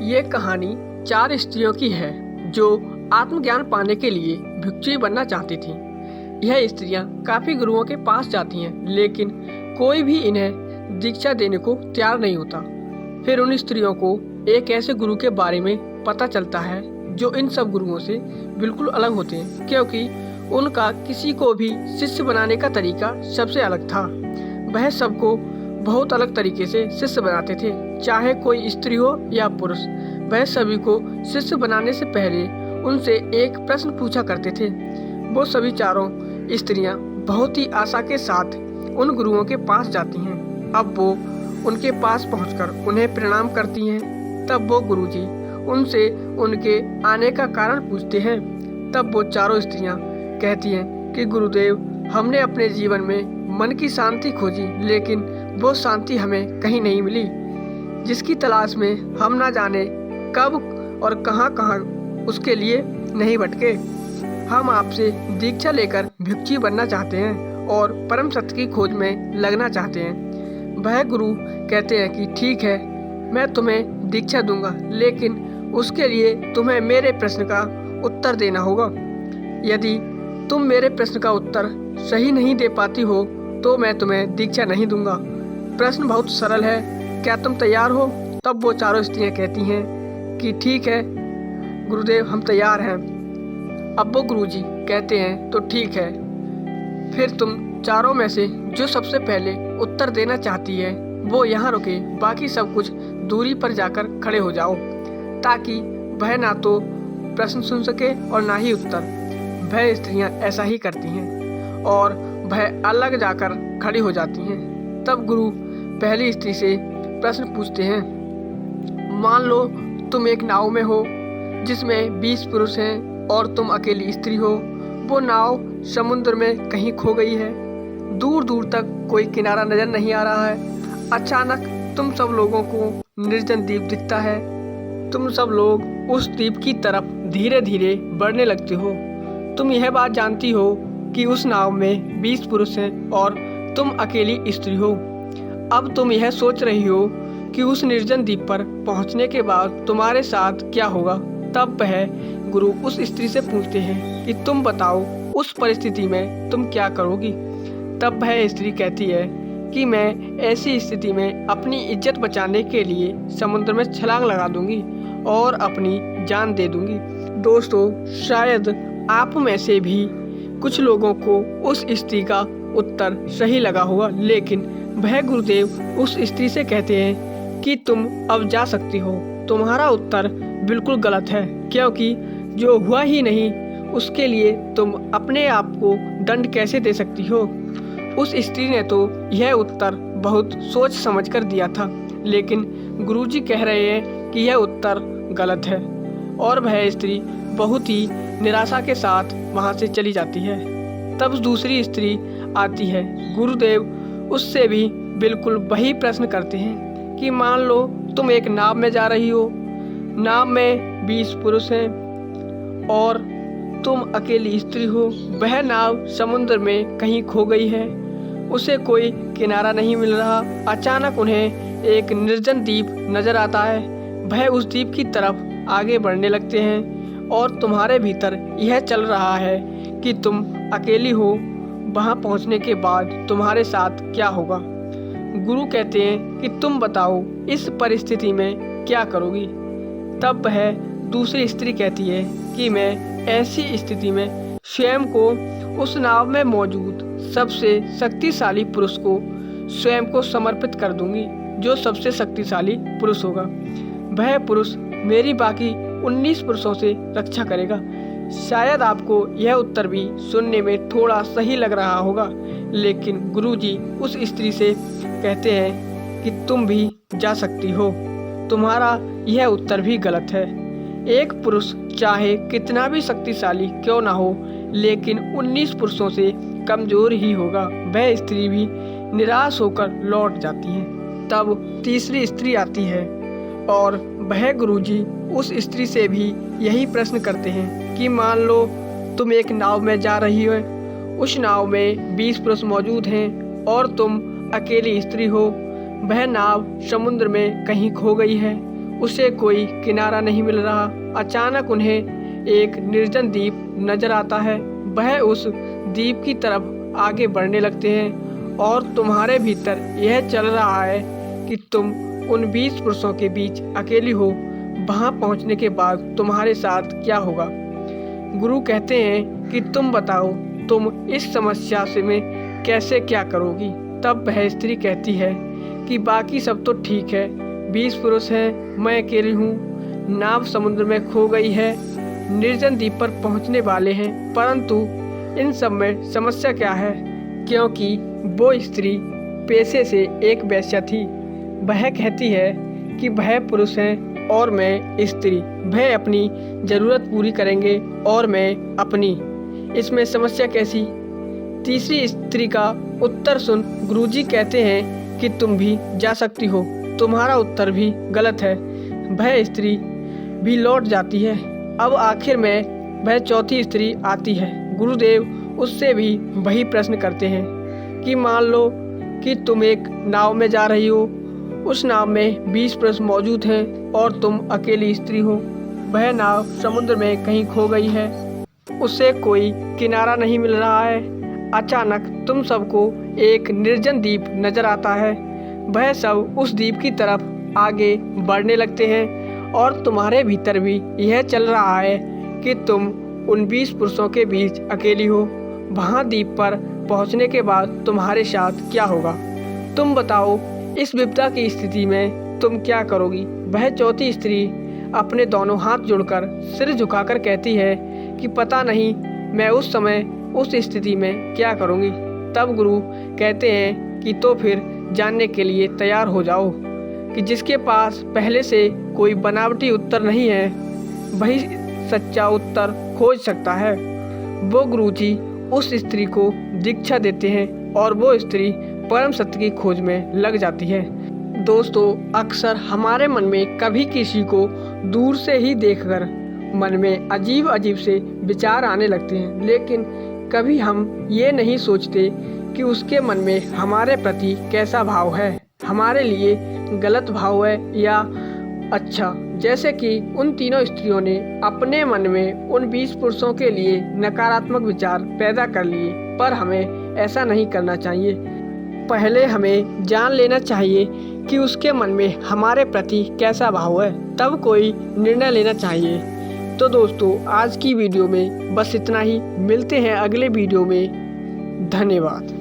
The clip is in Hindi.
ये कहानी 4 स्त्रियों की है जो आत्मज्ञान पाने के लिए भिक्षुणी बनना चाहती थीं। यह स्त्रियां काफ़ी गुरुओं के पास जाती हैं, लेकिन कोई भी इन्हें दीक्षा देने को तैयार नहीं होता। फिर उन स्त्रियों को एक ऐसे गुरु के बारे में पता चलता है जो इन सब गुरुओं से बिल्कुल अलग होते हैं, क्योंकि उनका किसी को भी शिष्य बनाने का तरीका सबसे अलग था। वह सबको बहुत अलग तरीके से शिष्य बनाते थे, चाहे कोई स्त्री हो या पुरुष। वह सभी को शिष्य बनाने से पहले उनसे एक प्रश्न पूछा करते थे। वो सभी चारों स्त्रियां बहुत ही आशा के साथ उन गुरुओं के पास जाती हैं। अब वो उनके पास पहुंचकर उन्हें प्रणाम करती हैं। तब वो गुरुजी उनसे उनके आने का कारण पूछते हैं। तब वो चारों स्त्रियां कहती हैं कि गुरुदेव, हमने अपने जीवन में मन की शांति खोजी, लेकिन वो शांति हमें कहीं नहीं मिली, जिसकी तलाश में हम ना जाने कब और कहां कहां उसके लिए नहीं भटके। हम आपसे दीक्षा लेकर भिक्षुक बनना चाहते हैं और परम सत्य की खोज में लगना चाहते हैं। वह गुरु कहते हैं कि ठीक है, मैं तुम्हें दीक्षा दूंगा, लेकिन उसके लिए तुम्हें मेरे प्रश्न का उत्तर देना होगा। यदि तुम मेरे प्रश्न का उत्तर सही नहीं दे पाती हो तो मैं तुम्हें दीक्षा नहीं दूंगा। प्रश्न बहुत सरल है, क्या तुम तैयार हो? तब वो चारों स्त्रियां कहती हैं कि ठीक है गुरुदेव, हम तैयार हैं। अब वो गुरुजी कहते हैं तो ठीक है, फिर तुम चारों में से जो सबसे पहले उत्तर देना चाहती है वो यहाँ रुके, बाकी सब कुछ दूरी पर जाकर खड़े हो जाओ, ताकि वह ना तो प्रश्न सुन सके और ना ही उत्तर। वह स्त्रियां ऐसा ही करती हैं और वह अलग जाकर खड़ी हो जाती हैं। तब गुरु पहली स्त्री से प्रश्न पूछते हैं। मान लो तुम एक नाव में हो जिसमें 20 पुरुष हैं और तुम अकेली स्त्री हो। वो नाव समुद्र में कहीं खो गई है। दूर दूर तक कोई किनारा नजर नहीं आ रहा है। अचानक तुम सब लोगों को निर्जन द्वीप दिखता है। तुम सब लोग उस द्वीप की तरफ धीरे धीरे बढ़ने लगते हो। तुम यह बात जानती हो कि उस नाव में 20 पुरुष हैं और तुम अकेली स्त्री हो। अब तुम यह सोच रही हो कि उस निर्जन द्वीप पर पहुंचने के बाद तुम्हारे साथ क्या होगा। तब वह गुरु उस स्त्री से पूछते हैं कि तुम बताओ, उस परिस्थिति में तुम क्या करोगी। तब वह स्त्री कहती है कि मैं ऐसी स्थिति में अपनी इज्जत बचाने के लिए समुद्र में छलांग लगा दूंगी और अपनी जान दे दूंगी। दोस्तों, शायद आप में से भी कुछ लोगों को उस स्त्री का उत्तर सही लगा होगा, लेकिन वह गुरुदेव उस स्त्री से कहते हैं कि तुम अब जा सकती हो। तुम्हारा उत्तर बिल्कुल गलत है, क्योंकि जो हुआ ही नहीं उसके लिए तुम अपने आप को दंड कैसे दे सकती हो। उस स्त्री ने तो यह उत्तर बहुत सोच समझकर दिया था, लेकिन गुरुजी कह रहे हैं कि यह उत्तर गलत है और वह स्त्री बहुत ही निराशा के साथ वहां से चली जाती है। तब दूसरी स्त्री आती है। गुरुदेव उससे भी बिल्कुल वही प्रश्न करते हैं कि मान लो तुम एक नाव में जा रही हो। नाव में 20 पुरुष हैं और तुम अकेली स्त्री हो। वह नाव समुद्र में कहीं खो गई है। उसे कोई किनारा नहीं मिल रहा। अचानक उन्हें एक निर्जन द्वीप नजर आता है। वह उस द्वीप की तरफ आगे बढ़ने लगते हैं और तुम्हारे भीतर यह चल रहा है कि तुम अकेली हो। वहां पहुंचने के बाद तुम्हारे साथ क्या होगा। गुरु कहते हैं कि तुम बताओ, इस परिस्थिति में क्या करोगी। तब वह दूसरी स्त्री कहती है कि मैं ऐसी स्थिति में स्वयं को उस नाव में मौजूद सबसे शक्तिशाली पुरुष को स्वयं को समर्पित कर दूंगी। जो सबसे शक्तिशाली पुरुष होगा, वह पुरुष मेरी बाकी 19 पुरुषों से रक्षा करेगा। शायद आपको यह उत्तर भी सुनने में थोड़ा सही लग रहा होगा, लेकिन गुरुजी उस स्त्री से कहते हैं कि तुम भी जा सकती हो। तुम्हारा यह उत्तर भी गलत है। एक पुरुष चाहे कितना भी शक्तिशाली क्यों ना हो, लेकिन 19 पुरुषों से कमजोर ही होगा। वह स्त्री भी निराश होकर लौट जाती है। तब तीसरी स्त्री आती है और वह गुरुजी उस स्त्री से भी यही प्रश्न करते हैं कि मान लो तुम एक नाव में जा रही हो। उस नाव में 20 पुरुष मौजूद हैं और तुम अकेली स्त्री हो। वह नाव समुद्र में कहीं खो गई है। उसे कोई किनारा नहीं मिल रहा। अचानक उन्हें एक निर्जन द्वीप नजर आता है। वह उस द्वीप की तरफ आगे बढ़ने लगते हैं और तुम्हारे भीतर यह चल रहा है कि तुम उन 20 पुरुषों के बीच अकेली हो। वहां पहुंचने के बाद तुम्हारे साथ क्या होगा? गुरु कहते हैं कि तुम बताओ, तुम इस समस्या से में कैसे क्या करोगी? तब वह स्त्री कहती है कि बाकी सब तो ठीक है, 20 पुरुष हैं, मैं अकेली हूँ, नाव समुद्र में खो गई है, निर्जन द्वीप पर पहुँचने वाले हैं, परंतु इन सब में समस्या क्या है? क्योंकि वो स्त्री पेशे से एक वेश्या थी। वह कहती है कि वह पुरुष हैं और मैं स्त्री, वह अपनी ज़रूरत पूरी करेंगे और मैं अपनी। इसमें समस्या कैसी? तीसरी स्त्री का उत्तर सुन गुरुजी कहते हैं कि तुम भी जा सकती हो। तुम्हारा उत्तर भी गलत है। वह स्त्री भी लौट जाती है। अब आखिर में वह चौथी स्त्री आती है। गुरुदेव उससे भी वही प्रश्न करते हैं कि मान लो कि तुम एक नाव में जा रही हो, उस नाव में 20 पुरुष मौजूद हैं और तुम अकेली स्त्री हो। वह नाव समुद्र में कहीं खो गई है, उसे कोई किनारा नहीं मिल रहा है। अचानक तुम सबको एक निर्जन द्वीप नजर आता है। वह सब उस द्वीप की तरफ आगे बढ़ने लगते हैं और तुम्हारे भीतर भी यह चल रहा है कि तुम उन 20 पुरुषों के बीच अकेली हो। वहाँ द्वीप पर पहुँचने के बाद तुम्हारे साथ क्या होगा? तुम बताओ, इस विपदा की स्थिति में तुम क्या करोगी? वह चौथी स्त्री अपने दोनों हाथ जोड़कर सिर झुकाकर कहती है कि पता नहीं मैं उस समय उस स्थिति में क्या करूँगी। तब गुरु कहते हैं कि तो फिर जानने के लिए तैयार हो जाओ कि जिसके पास पहले से कोई बनावटी उत्तर नहीं है, वही सच्चा उत्तर खोज सकता है। वो गुरुजी उस स्त्री को दीक्षा देते हैं और वो स्त्री परम सत्य की खोज में लग जाती है। दोस्तों, अक्सर हमारे मन में कभी किसी को दूर से ही देखकर मन में अजीब अजीब से विचार आने लगते हैं, लेकिन कभी हम ये नहीं सोचते कि उसके मन में हमारे प्रति कैसा भाव है, हमारे लिए गलत भाव है या अच्छा। जैसे कि उन तीनों स्त्रियों ने अपने मन में उन 20 पुरुषों के लिए नकारात्मक विचार पैदा कर लिए, पर हमें ऐसा नहीं करना चाहिए। पहले हमें जान लेना चाहिए कि उसके मन में हमारे प्रति कैसा भाव है, तब कोई निर्णय लेना चाहिए। तो दोस्तों, आज की वीडियो में बस इतना ही। मिलते हैं अगले वीडियो में। धन्यवाद।